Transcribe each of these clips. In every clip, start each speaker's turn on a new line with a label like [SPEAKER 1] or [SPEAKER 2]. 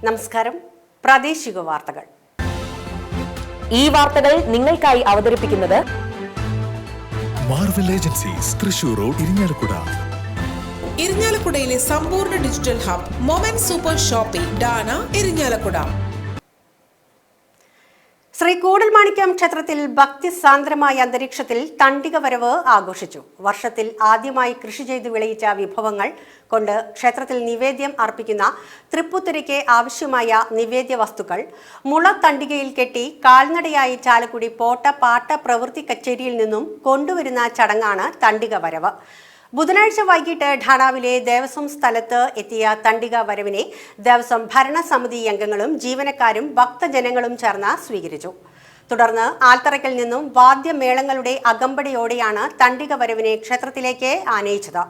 [SPEAKER 1] നമസ്കാരം. പ്രാദേശിക വാർത്തകൾ.
[SPEAKER 2] ഈ വാർത്തകൾ നിങ്ങൾക്കായി അവതരിപ്പിക്കുന്നത്
[SPEAKER 3] Marvel agencies, Thrissur road, Irinjalakuda.
[SPEAKER 4] ഇരിങ്ങാലക്കുടയിലെ സമ്പൂർണ്ണ digital hub moment super shopping ഡാന, ഇരിങ്ങാലക്കുട.
[SPEAKER 1] ശ്രീ കൂടൽമാണിക്യം ക്ഷേത്രത്തിൽ ഭക്തിസാന്ദ്രമായ അന്തരീക്ഷത്തിൽ തണ്ടിക വരവ് ആഘോഷിച്ചു. വർഷത്തിൽ ആദ്യമായി കൃഷി ചെയ്ത് വിളയിച്ച വിഭവങ്ങൾ കൊണ്ട് ക്ഷേത്രത്തിൽ നിവേദ്യം അർപ്പിക്കുന്ന തൃപ്പുത്തരിക്ക് ആവശ്യമായ നിവേദ്യ വസ്തുക്കൾ മുള തണ്ടികയിൽ കെട്ടി കാൽനടയായി ചാലക്കുടി പോട്ട പാട്ട പ്രവൃത്തി കച്ചേരിയിൽ നിന്നും കൊണ്ടുവരുന്ന ചടങ്ങാണ് തണ്ടിക വരവ്. ബുധനാഴ്ച വൈകിട്ട് ഠാണാവിലെ ദേവസ്വം സ്ഥലത്ത് എത്തിയ തണ്ടിക വരവിനെ ദേവസ്വം ഭരണസമിതി അംഗങ്ങളും ജീവനക്കാരും ഭക്തജനങ്ങളും ചേർന്ന് സ്വീകരിച്ചു. തുടർന്ന് ആൽത്തറയ്ക്കൽ നിന്നും വാദ്യമേളങ്ങളുടെ അകമ്പടിയോടെയാണ് തണ്ടിക വരവിനെ ക്ഷേത്രത്തിലേക്ക് ആനയിച്ചത്.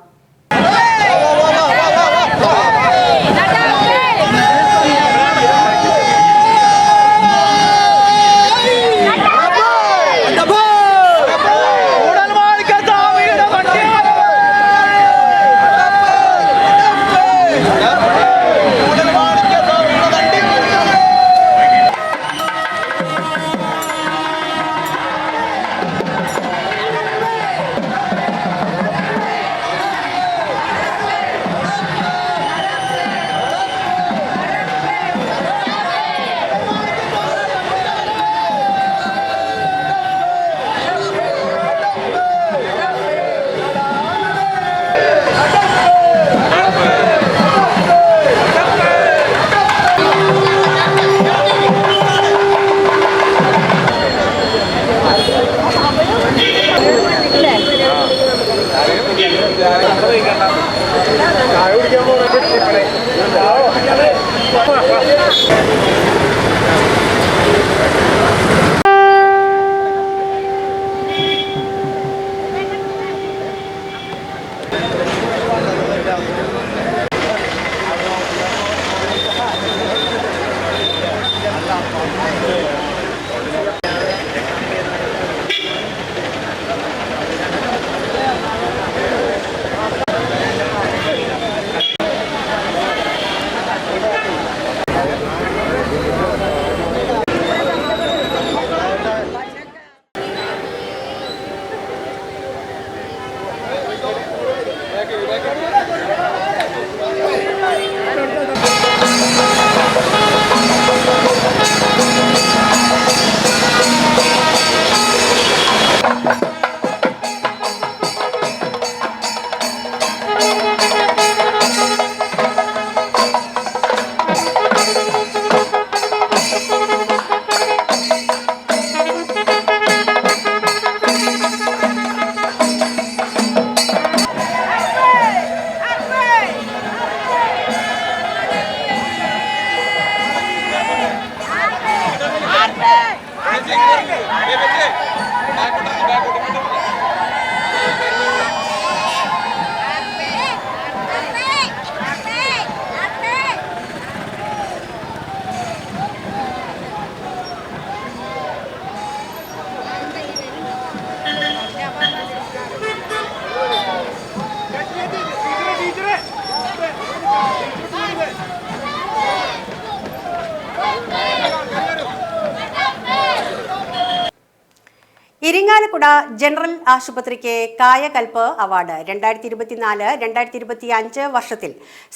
[SPEAKER 1] ഇരിങ്ങാലക്കുട ജനറൽ ആശുപത്രിക്ക് കായകൽപ്പ് അവാർഡ്. 2024-2025 വർഷത്തിൽ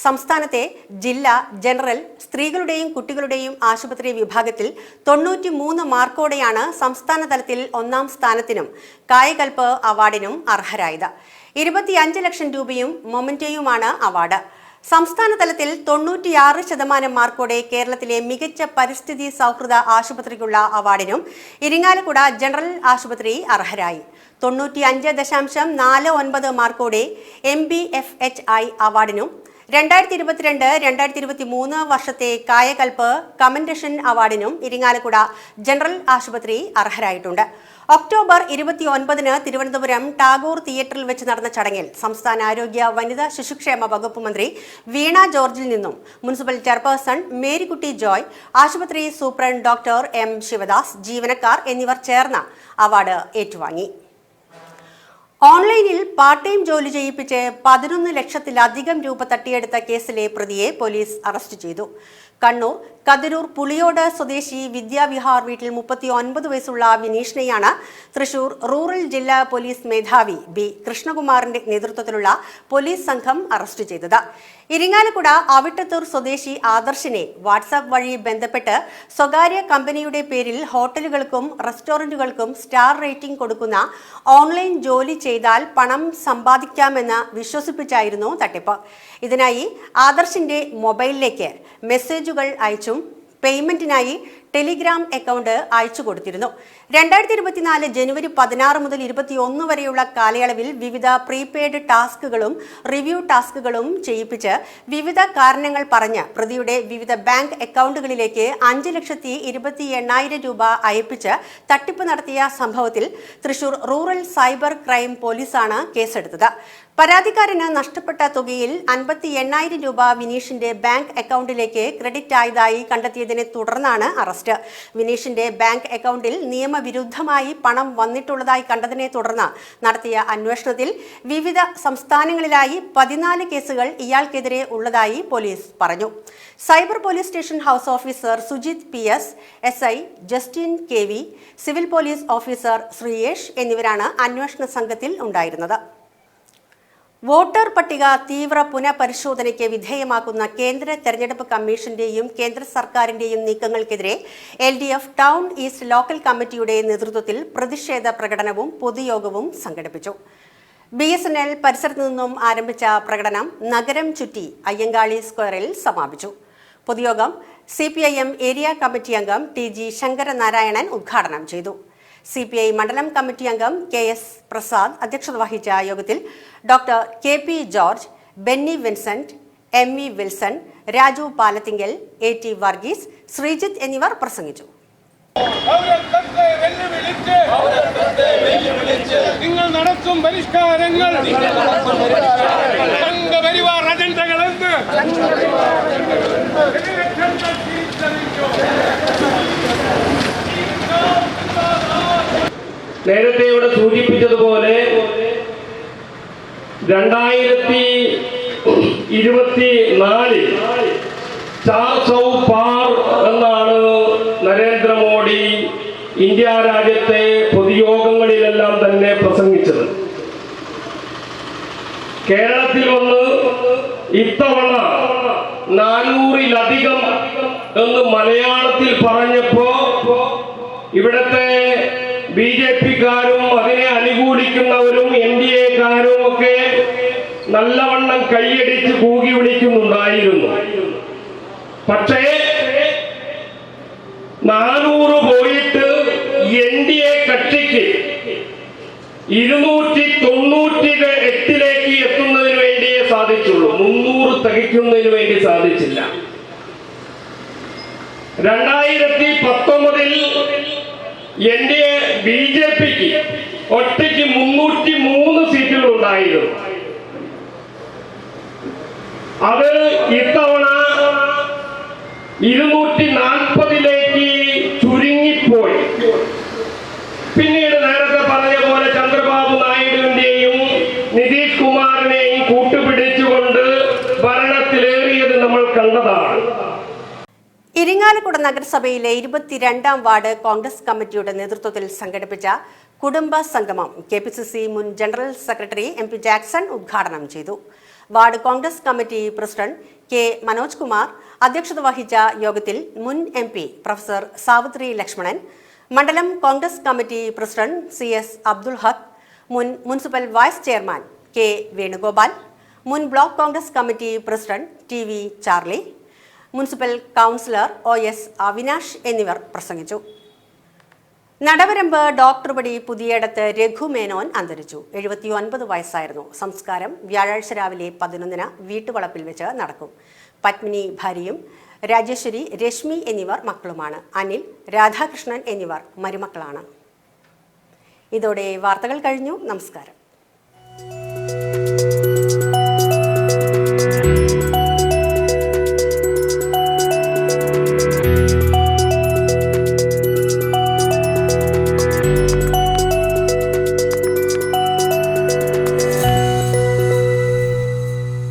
[SPEAKER 1] സംസ്ഥാനത്തെ ജില്ലാ ജനറൽ സ്ത്രീകളുടെയും കുട്ടികളുടെയും ആശുപത്രി വിഭാഗത്തിൽ 93 മാർക്കോടെയാണ് സംസ്ഥാന തലത്തിൽ 1ാം സ്ഥാനത്തിനും കായകൽപ്പ് അവാർഡിനും അർഹരായത്. 25 ലക്ഷം രൂപയും മൊമെന്റോയുമാണ് അവാർഡ്. സംസ്ഥാന തലത്തിൽ 96% മാർക്കോടെ കേരളത്തിലെ മികച്ച പരിസ്ഥിതി സൗഹൃദ ആശുപത്രിക്കുള്ള അവാർഡിനും ഇരിങ്ങാലക്കുട ജനറൽ ആശുപത്രി അർഹരായി. 95.49 മാർക്കോടെ MBFHI അവാർഡിനും 2022-2023 വർഷത്തെ കായകൽപ്പ് കമൻഡേഷൻ അവാർഡിനും ഇരിങ്ങാലക്കുട ജനറൽ ആശുപത്രി അർഹരായിട്ടുണ്ട്. ഒക്ടോബർ 29-ന് തിരുവനന്തപുരം ടാഗോർ തിയേറ്ററിൽ വെച്ച് നടന്ന ചടങ്ങിൽ സംസ്ഥാന ആരോഗ്യ വനിതാ ശിശുക്ഷേമ വകുപ്പ് മന്ത്രി വീണ ജോർജിൽ നിന്നും മുനിസിപ്പൽ ചെയർപേഴ്സൺ മേരിക്കുട്ടി ജോയ്, ആശുപത്രി സൂപ്രണ്ട് ഡോക്ടർ M. ശിവദാസ്, ജീവനക്കാർ എന്നിവർ ചേർന്ന് അവാർഡ് ഏറ്റുവാങ്ങി. ഓൺലൈനിൽ പാർട്ട് ടൈം ജോലി ചെയ്യിപ്പിച്ച് 11 ലക്ഷത്തിലധികം രൂപ തട്ടിയെടുത്ത കേസിലെ പ്രതിയെ പോലീസ് അറസ്റ്റ് ചെയ്തു. കണ്ണൂർ കതിരൂർ പുളിയോട് സ്വദേശി വിദ്യാവിഹാർ വീട്ടിൽ 39 വയസ്സുള്ള വിനീഷിനെയാണ് തൃശൂർ റൂറൽ ജില്ലാ പോലീസ് മേധാവി ബി കൃഷ്ണകുമാറിന്റെ നേതൃത്വത്തിലുള്ള പോലീസ് സംഘം അറസ്റ്റ് ചെയ്തത്. ഇരിങ്ങാലക്കുട അവിട്ടത്തൂർ സ്വദേശി ആദർശിനെ വാട്സാപ്പ് വഴി ബന്ധപ്പെട്ട് സ്വകാര്യ കമ്പനിയുടെ പേരിൽ ഹോട്ടലുകൾക്കും റെസ്റ്റോറന്റുകൾക്കും സ്റ്റാർ റേറ്റിംഗ് കൊടുക്കുന്ന ഓൺലൈൻ ജോലി ചെയ്താൽ പണം സമ്പാദിക്കാമെന്ന് വിശ്വസിപ്പിച്ചായിരുന്നു തട്ടിപ്പ്. ഇതിനായി ആദർശിന്റെ മൊബൈലിലേക്ക് മെസ്സേജുകൾ അയച്ചും പേയ്മെന്റിനായി ടെലിഗ്രാം അക്കൗണ്ട് അയച്ചു കൊടുത്തിരുന്നു. 2024 ജനുവരി 16 മുതൽ 21 വരെയുള്ള കാലയളവിൽ വിവിധ പ്രീപെയ്ഡ് ടാസ്കുകളും റിവ്യൂ ടാസ്കുകളും ചെയ്യിപ്പിച്ച് വിവിധ കാരണങ്ങൾ പറഞ്ഞ് പ്രതിയുടെ വിവിധ ബാങ്ക് അക്കൗണ്ടുകളിലേക്ക് 5,28,000 രൂപ അയപ്പിച്ച് തട്ടിപ്പ് നടത്തിയ സംഭവത്തിൽ തൃശൂർ റൂറൽ സൈബർ ക്രൈം പോലീസാണ് കേസെടുത്തത്. പരാതിക്കാരന് നഷ്ടപ്പെട്ട തുകയിൽ 58,000 രൂപ വിനീഷിന്റെ ബാങ്ക് അക്കൗണ്ടിലേക്ക് ക്രെഡിറ്റ് ആയതായി കണ്ടെത്തിയതിനെ തുടർന്നാണ് അറസ്റ്റ്. വിനീഷിന്റെ ബാങ്ക് അക്കൗണ്ടിൽ നിയമവിരുദ്ധമായി പണം വന്നിട്ടുള്ളതായി കണ്ടതിനെ തുടർന്ന് നടത്തിയ അന്വേഷണത്തിൽ വിവിധ സംസ്ഥാനങ്ങളിലായി 14 കേസുകൾ ഇയാൾക്കെതിരെ ഉള്ളതായി പോലീസ് പറഞ്ഞു. Cyber police station house officer Sujith PS, SI Justin KV, civil police officer Sreeyesh എന്നിവരാണ് അന്വേഷണ സംഘത്തിൽ ഉണ്ടായിരുന്നത്. വോട്ടർ പട്ടിക തീവ്ര പുനഃപരിശോധനയ്ക്ക് വിധേയമാക്കുന്ന കേന്ദ്ര തെരഞ്ഞെടുപ്പ് കമ്മീഷന്റെയും കേന്ദ്ര സർക്കാരിന്റെയും നീക്കങ്ങൾക്കെതിരെ LDF ടൗൺ ഈസ്റ്റ് ലോക്കൽ കമ്മിറ്റിയുടെ നേതൃത്വത്തിൽ പ്രതിഷേധ പ്രകടനവും പൊതുയോഗവും സംഘടിപ്പിച്ചു. BSNL പരിസരത്തു നിന്നും ആരംഭിച്ച പ്രകടനം നഗരം ചുറ്റി അയ്യങ്കാളി സ്ക്വയറിൽ സമാപിച്ചു. പൊതുയോഗം CPIM ഏരിയ കമ്മിറ്റി അംഗം TG ശങ്കരനാരായണൻ ഉദ്ഘാടനം ചെയ്തു. CPI മണ്ഡലം കമ്മിറ്റി അംഗം KS പ്രസാദ് അധ്യക്ഷത വഹിച്ച യോഗത്തിൽ doctor KP George, Benny Vincent, MV Wilson, Raju Palathingal, AT Varghese, Sreejith എന്നിവർ പ്രസംഗിച്ചു.
[SPEAKER 5] നിങ്ങൾ നടത്തും പരിഷ്കാരങ്ങൾ സംഘപരിവാർ അജണ്ടകളെന്ന് നേരത്തെ ഇവിടെ സൂചിപ്പിച്ചതുപോലെ 2024 ചാർ സൗ പാർ എന്നാണ് നരേന്ദ്രമോദി ഇന്ത്യ രാജ്യത്തെ പൊതുയോഗങ്ങളിലെല്ലാം തന്നെ പ്രസംഗിച്ചത്. കേരളത്തിൽ വന്ന് ഇത്തവണ 400-ലധികം എന്ന് മലയാളത്തിൽ പറഞ്ഞപ്പോ ഇവിടത്തെ BJP-ക്കാരും അതിനെ അനുകൂലിക്കുന്നവരും NDA-ക്കാരും ഒക്കെ നല്ലവണ്ണം കൈയടിച്ച് കൂകി വിളിക്കുന്നുണ്ടായിരുന്നു. പക്ഷേ 400 പോയിട്ട് NDA കക്ഷിക്ക് 298-ലേക്ക് എത്തുന്നതിന് വേണ്ടിയേ സാധിച്ചുള്ളൂ. 300 തികയ്ക്കുന്നതിന് വേണ്ടി സാധിച്ചില്ല. 2019 NDA BJP-ക്ക് ഒറ്റയ്ക്ക് 303 സീറ്റുകൾ ഉണ്ടായിരുന്നു. അത് ഇത്തവണ 240-ലേക്ക് ചുരുങ്ങിപ്പോയി. പിന്നീട് നേരത്തെ പറഞ്ഞ പോലെ ചന്ദ്രബാബു നായിഡുവിന്റെയും നിതീഷ് കുമാറിനെയും കൂട്ടുപിടിച്ചുകൊണ്ട് ഭരണത്തിലേറിയത് നമ്മൾ കണ്ടതാണ്.
[SPEAKER 1] ഇരിങ്ങാലക്കുട നഗരസഭയിലെ 22ാം വാർഡ് കോൺഗ്രസ് കമ്മിറ്റിയുടെ നേതൃത്വത്തിൽ സംഘടിപ്പിച്ച കുടുംബ സംഗമം KPCC മുൻ ജനറൽ സെക്രട്ടറി MP ജാക്സൺ ഉദ്ഘാടനം ചെയ്തു. Ward Congress committee president K Manoj Kumar അധ്യക്ഷത വഹിച്ച യോഗത്തിൽ മുൻ MP പ്രൊഫസർ സാവിത്രി ലക്ഷ്മണൻ, മണ്ഡലം Congress committee president CS Abdul Haq, മുൻ municipal vice chairman K Venugopal, മുൻ block Congress committee president TV Charlie, municipal councillor OS Avinash എന്നിവർ പ്രസംഗിച്ചു. നടവരമ്പ് ഡോക്ടർ പടി പുതിയടത്ത് രഘു മേനോൻ അന്തരിച്ചു. 79 വയസ്സായിരുന്നു. സംസ്കാരം വ്യാഴാഴ്ച രാവിലെ 11-ന് വീട്ടുവളപ്പിൽ വെച്ച് നടക്കും. പത്മിനി ഭാര്യയും രാജേശ്വരി, രശ്മി എന്നിവർ മക്കളുമാണ്. അനിൽ, രാധാകൃഷ്ണൻ എന്നിവർ മരുമക്കളാണ്. ഇതോടെ വാർത്തകൾ കഴിഞ്ഞു. നമസ്കാരം.